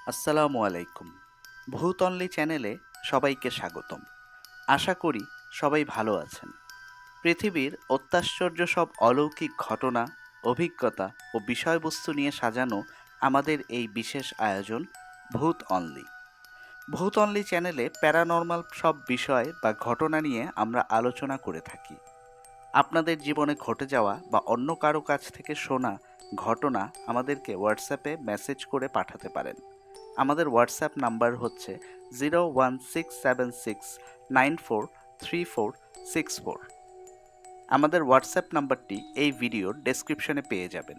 আসসালামু আলাইকুম। ভূত অনলি চ্যানেলে সবাইকে স্বাগতম। আশা করি সবাই ভালো আছেন। পৃথিবীর অত্যাশ্চর্য সব অলৌকিক ঘটনা, অভিজ্ঞতা ও বিষয়বস্তু নিয়ে সাজানো আমাদের এই বিশেষ আয়োজন ভূত অনলি। ভূত অনলি চ্যানেলে প্যারানর্মাল সব বিষয় বা ঘটনা নিয়ে আমরা আলোচনা করে থাকি। আপনাদের জীবনে ঘটে যাওয়া বা অন্য কারো কাছ থেকে শোনা ঘটনা আমাদেরকে হোয়াটসঅ্যাপে মেসেজ করে পাঠাতে পারেন। আমাদের হোয়াটসঅ্যাপ নাম্বার হচ্ছে 01676943464। আমাদের হোয়াটসঅ্যাপ নাম্বারটি এই ভিডিওর ডেসক্রিপশনে পেয়ে যাবেন।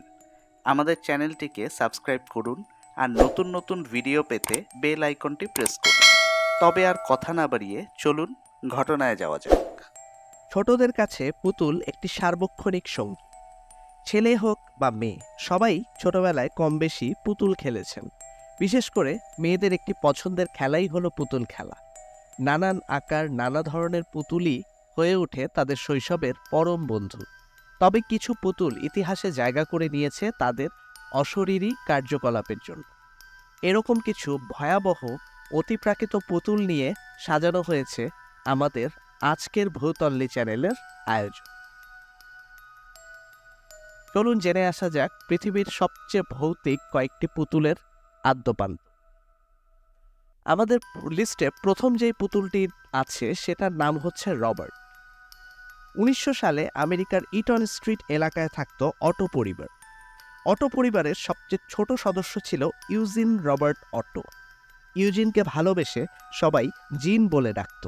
আমাদের চ্যানেলটিকে সাবস্ক্রাইব করুন আর নতুন নতুন ভিডিও পেতে বেল আইকনটি প্রেস করুন। তবে আর কথা না বাড়িয়ে চলুন ঘটনায় যাওয়া যাক। ছোটদের কাছে পুতুল একটি সার্বক্ষণিক সঙ্গী। ছেলে হোক বা মেয়ে, সবাই ছোটবেলায় কম বেশি পুতুল খেলেছেন। বিশেষ করে মেয়েদের একটি পছন্দের খেলাই হলো পুতুল খেলা। নানান আকার, নানা ধরনের পুতুলই হয়ে ওঠে তাদের শৈশবের পরম বন্ধু। তবে কিছু পুতুল ইতিহাসে জায়গা করে নিয়েছে তাদের অশরীরী কার্যকলাপের জন্য। এরকম কিছু ভয়াবহ অতিপ্রাকৃত পুতুল নিয়ে সাজানো হয়েছে আমাদের আজকের ভূত অনলি চ্যানেলের আয়োজন। চলুন জেনে আসা যাক পৃথিবীর সবচেয়ে ভৌতিক কয়েকটি পুতুলের আদ্যপান্ত। আমাদের লিস্টে প্রথম যেই পুতুলটি আছে সেটার নাম হচ্ছে রবার্ট। 1900 সালে আমেরিকার ইটন স্ট্রিট এলাকায় থাকত অটো পরিবার। অটো পরিবারের সবচেয়ে ছোট সদস্য ছিল ইউজিন রবার্ট অটো। ইউজিনকে ভালোবেসে সবাই জিন বলে ডাকত।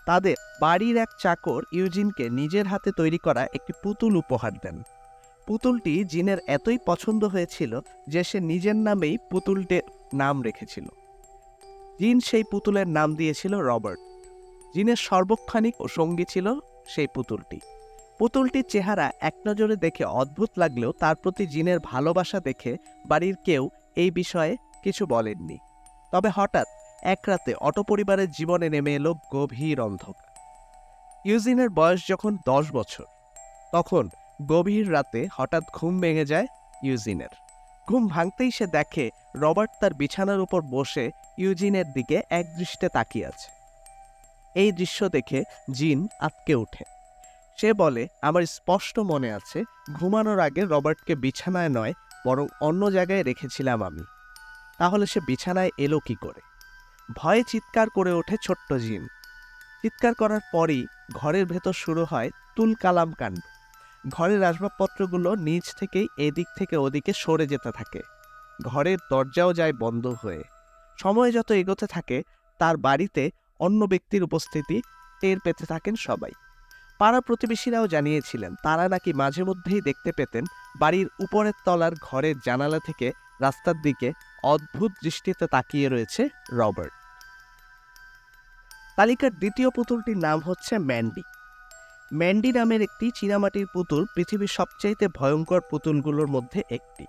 তাদের বাড়ির এক চাকর ইউজিনকে নিজের হাতে তৈরি করা একটি পুতুল উপহার দেন। পুতুলটি জিনের এতই পছন্দ হয়েছিল যে সে নিজের নামেই পুতুলটির নাম রেখেছিল। জিন সেই পুতুলের নাম দিয়েছিল রবার্ট। জিনের সর্বক্ষণিক ও সঙ্গী ছিল সেই পুতুলটি। পুতুলটির চেহারা এক নজরে দেখে অদ্ভুত লাগলেও তার প্রতি জিনের ভালোবাসা দেখে বাড়ির কেউ এই বিষয়ে কিছু বলেননি। তবে হঠাৎ এক রাতে অটো পরিবারের জীবনে নেমে এলো গভীর অন্ধকার। ইউজিনের বয়স যখন 10 বছর, তখন গভীর রাতে হঠাৎ ঘুম ভেঙে যায় ইউজিনের। ঘুম ভাঙতেই সে দেখে রবার্ট তার বিছানার উপর বসে ইউজিনের দিকে একদৃষ্টে তাকিয়ে আছে। এই দৃশ্য দেখে জিন আঁতকে ওঠে। সে বলে, আমার স্পষ্ট মনে আছে ঘুমানোর আগে রবার্টকে বিছানায় নয় বরং অন্য জায়গায় রেখেছিলাম আমি। তাহলে সে বিছানায় এলো কি করে? ভয়ে চিৎকার করে ওঠে ছোট্ট জিন। চিৎকার করার পরই ঘরের ভেতর শুরু হয় তুলকালাম কাণ্ড। ঘরের আসবাবপত্রগুলো নিচ থেকেই এদিক থেকে ওদিকে সরে যেতে থাকে। ঘরের দরজাও যায় বন্ধ হয়ে। সময় যত এগোতে থাকে তার বাড়িতে অন্য ব্যক্তির উপস্থিতি টের পেতে থাকেন সবাই। পাড়া প্রতিবেশীরাও জানিয়েছিলেন তারা নাকি মাঝে মধ্যেই দেখতে পেতেন বাড়ির উপরের তলার ঘরের জানালা থেকে রাস্তার দিকে অদ্ভুত দৃষ্টিতে তাকিয়ে রয়েছে রবার্ট। তালিকার দ্বিতীয় পুতুলটির নাম হচ্ছে ম্যান্ডি। ম্যান্ডি নামের একটি চীনামাটির পুতুল পৃথিবীর সবচাইতে ভয়ঙ্কর পুতুলগুলোর মধ্যে একটি।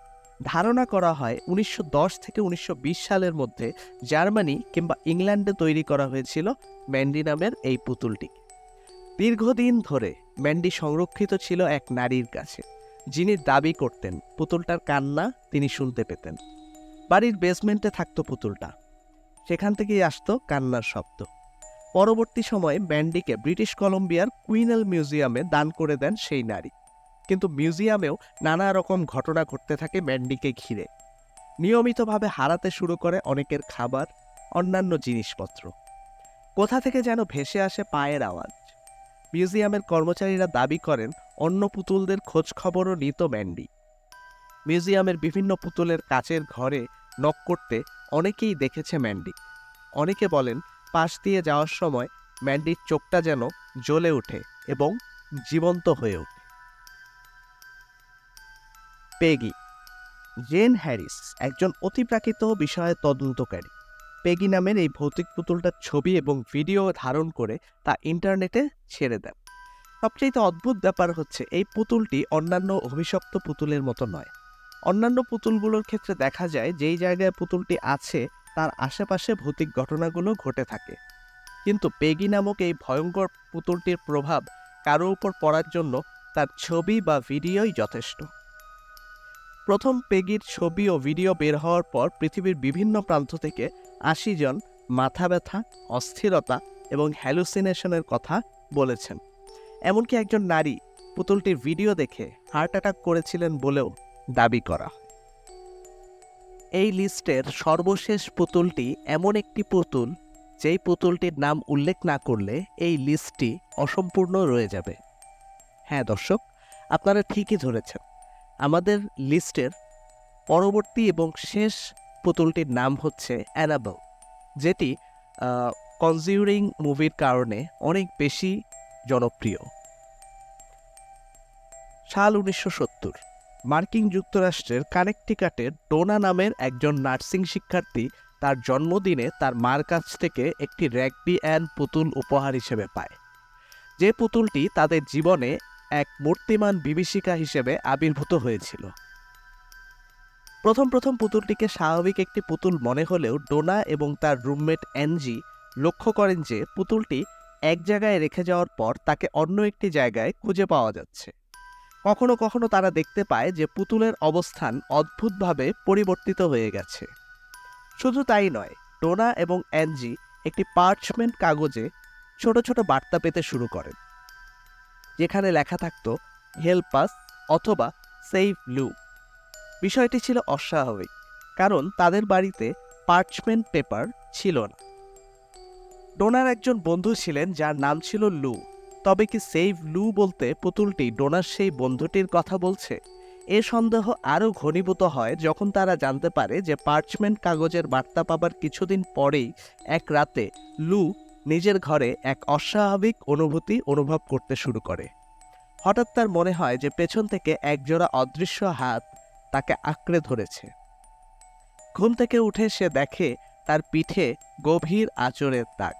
ধারণা করা হয় 1910 থেকে 1920 সালের মধ্যে জার্মানি কিংবা ইংল্যান্ডে তৈরি করা হয়েছিল ম্যান্ডি নামের এই পুতুলটি। দীর্ঘদিন ধরে ম্যান্ডি সংরক্ষিত ছিল এক নারীর কাছে, যিনি দাবি করতেন পুতুলটার কান্না তিনি শুনতে পেতেন। বাড়ির বেসমেন্টে থাকতো পুতুলটা, সেখান থেকেই আসতো কান্নার শব্দ। পরবর্তী সময়ে ম্যান্ডিকে ব্রিটিশ কলম্বিয়ার কুইনেল মিউজিয়ামে দান করে দেন সেই নারী। কিন্তু মিউজিয়ামেও নানা রকম ঘটনা ঘটতে থাকে ম্যান্ডিকে ঘিরে। নিয়মিতভাবে হারাতে শুরু করে অনেকের খাবার, অন্যান্য জিনিসপত্র। কোথা থেকে যেন ভেসে আসে পায়ের আওয়াজ। মিউজিয়ামের কর্মচারীরা দাবি করেন অন্য পুতুলদের খোঁজ খবরও নিত ম্যান্ডি। মিউজিয়ামের বিভিন্ন পুতুলের কাচের ঘরে নক করতে অনেকেই দেখেছে ম্যান্ডি। অনেকে বলেন পাশ দিয়ে যাওয়ার সময় ম্যান্ডির চোখটা যেন জ্বলে ওঠে এবং জীবন্ত হয়ে ওঠে। পেগি। জেন হ্যারিস একজন অতিপ্রাকৃত বিষয়ে তদন্তকারী। পেগি নামের এই ভৌতিক পুতুলটার ছবি এবং ভিডিও ধারণ করে তা ইন্টারনেটে ছেড়ে দেন। সবচেয়ে অদ্ভুত ব্যাপার হচ্ছে এই পুতুলটি অন্যান্য অভিশপ্ত পুতুলের মতো নয়। অন্যান্য পুতুলগুলোর ক্ষেত্রে দেখা যায় যেই জায়গায় পুতুলটি আছে তার আশেপাশে ভৌতিক ঘটনাগুলো ঘটে থাকে, কিন্তু পেগি নামক এই ভয়ঙ্কর পুতুলটির প্রভাব কারো উপর পড়ার জন্য তার ছবি বা ভিডিওই যথেষ্ট। প্রথম পেগির ছবি ও ভিডিও বের হওয়ার পর পৃথিবীর বিভিন্ন প্রান্ত থেকে ৮০ জন মাথা ব্যথা, অস্থিরতা এবং হ্যালুসিনেশনের কথা বলেছেন। এমনকি একজন নারী পুতুলটির ভিডিও দেখে হার্ট অ্যাটাক করেছিলেন বলেও দাবি করা হয়। এই লিস্টের সর্বশেষ পুতুলটি এমন একটি পুতুল যেই পুতুলটির নাম উল্লেখ না করলে এই লিস্টটি অসম্পূর্ণ রয়ে যাবে। হ্যাঁ দর্শক, আপনারা ঠিকই ধরেছেন, আমাদের লিস্টের পরবর্তী এবং শেষ পুতুলটির নাম হচ্ছে অ্যানাবেল, যেটি কনজিউরিং মুভির কারণে অনেক বেশি জনপ্রিয়। সাল ১৯৭০, মার্কিন যুক্তরাষ্ট্রের কানেকটিকাটের ডোনা নামের একজন নার্সিং শিক্ষার্থী তার জন্মদিনে তার মার কাছ থেকে একটি র্যাগবি অ্যান্ড পুতুল উপহার হিসেবে পায়, যে পুতুলটি তাদের জীবনে এক মূর্তিমান বিভীষিকা হিসেবে আবির্ভূত হয়েছিল। প্রথম পুতুলটিকে স্বাভাবিক একটি পুতুল মনে হলেও ডোনা এবং তার রুমমেট অ্যানজি লক্ষ্য করেন যে পুতুলটি এক জায়গায় রেখে যাওয়ার পর তাকে অন্য একটি জায়গায় খুঁজে পাওয়া যাচ্ছে। কখনো কখনো তারা দেখতে পায় যে পুতুলের অবস্থান অদ্ভুতভাবে পরিবর্তিত হয়ে গেছে। শুধু তাই নয়, ডোনা এবং অ্যানজি একটি পার্চমেন্ট কাগজে ছোট ছোট বার্তা পেতে শুরু করেন, যেখানে লেখা থাকত হেল্প আস অথবা সেভ লু। বিষয়টি ছিল অস্বাভাবিক, কারণ তাদের বাড়িতে পার্চমেন্ট পেপার ছিল না। ডোনার একজন বন্ধু ছিলেন যার নাম ছিল লু। তবে কি সেভ লু বলতে পুতুলটি ডোনার সেই বন্ধুটির কথা বলছে? এ সন্দেহ আরও ঘনীভূত হয় যখন তারা জানতে পারে যে পার্চমেন্ট কাগজের বার্তা পাবার কিছুদিন পরেই এক রাতে লু নিজের ঘরে এক অস্বাভাবিক অনুভূতি অনুভব করতে শুরু করে। হঠাৎ তার মনে হয় যে পেছন থেকে একজোড়া অদৃশ্য হাত তাকে আঁকড়ে ধরেছে। ঘুম থেকে উঠে সে দেখে তার পিঠে গভীর আঁচড়ের দাগ,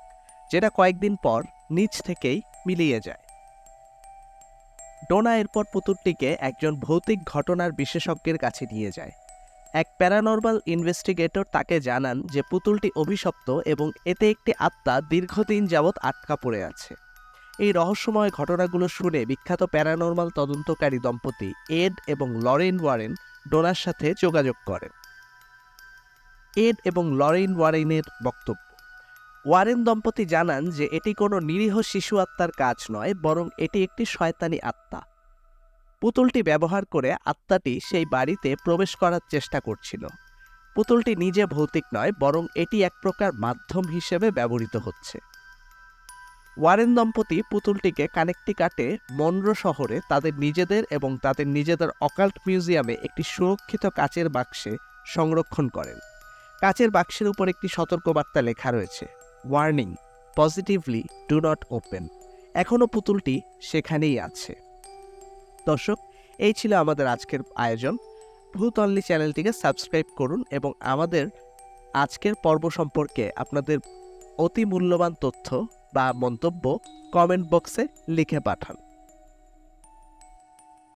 যেটা কয়েকদিন পর নিচ থেকেই মিলিয়ে যায়। ডোনা এরপর পুতুলটিকে একজন ভৌতিক ঘটনার বিশেষজ্ঞের কাছে নিয়ে যায়। এক প্যারানর্মাল ইনভেস্টিগেটর তাকে জানান যে পুতুলটি অভিশপ্ত এবং এতে একটি আত্মা দীর্ঘদিন যাবৎ আটকা পড়ে আছে। এই রহস্যময় ঘটনাগুলো শুনে বিখ্যাত প্যারানর্মাল তদন্তকারী দম্পতি এড এবং লরেন ওয়ারেন ডোনার সাথে যোগাযোগ করেন। এড এবং লরেন ওয়ারেনের বক্তব্য: ওয়ারেন দম্পতি জানান যে এটি কোনো নিরীহ শিশু আত্মার কাজ নয়, বরং এটি একটি শয়তানি আত্মা। পুতুলটি ব্যবহার করে আত্মাটি সেই বাড়িতে প্রবেশ করার চেষ্টা করছিল। পুতুলটি নিজে ভৌতিক নয়, বরং এটি এক প্রকার মাধ্যম হিসেবে ব্যবহৃত হচ্ছে। ওয়ারেন দম্পতি পুতুলটিকে কানেকটিকাটে মনরো শহরে তাদের নিজেদের এবং তাদের নিজেদের অকাল্ট মিউজিয়ামে একটি সুরক্ষিত কাচের বাক্সে সংরক্ষণ করেন। কাচের বাক্সের উপর একটি সতর্কবার্তা লেখা রয়েছে, warning, positively do not open. এখনও পুতুলটি সেখানেই আছে। দর্শক, এই ছিল আমাদের আজকের আয়োজন। ভূত অনলি চ্যানেলটিকে সাবস্ক্রাইব করুন এবং আমাদের আজকের পর্ব সম্পর্কে আপনাদের অতি মূল্যবান তথ্য বা মন্তব্য কমেন্ট বক্সে লিখে পাঠান।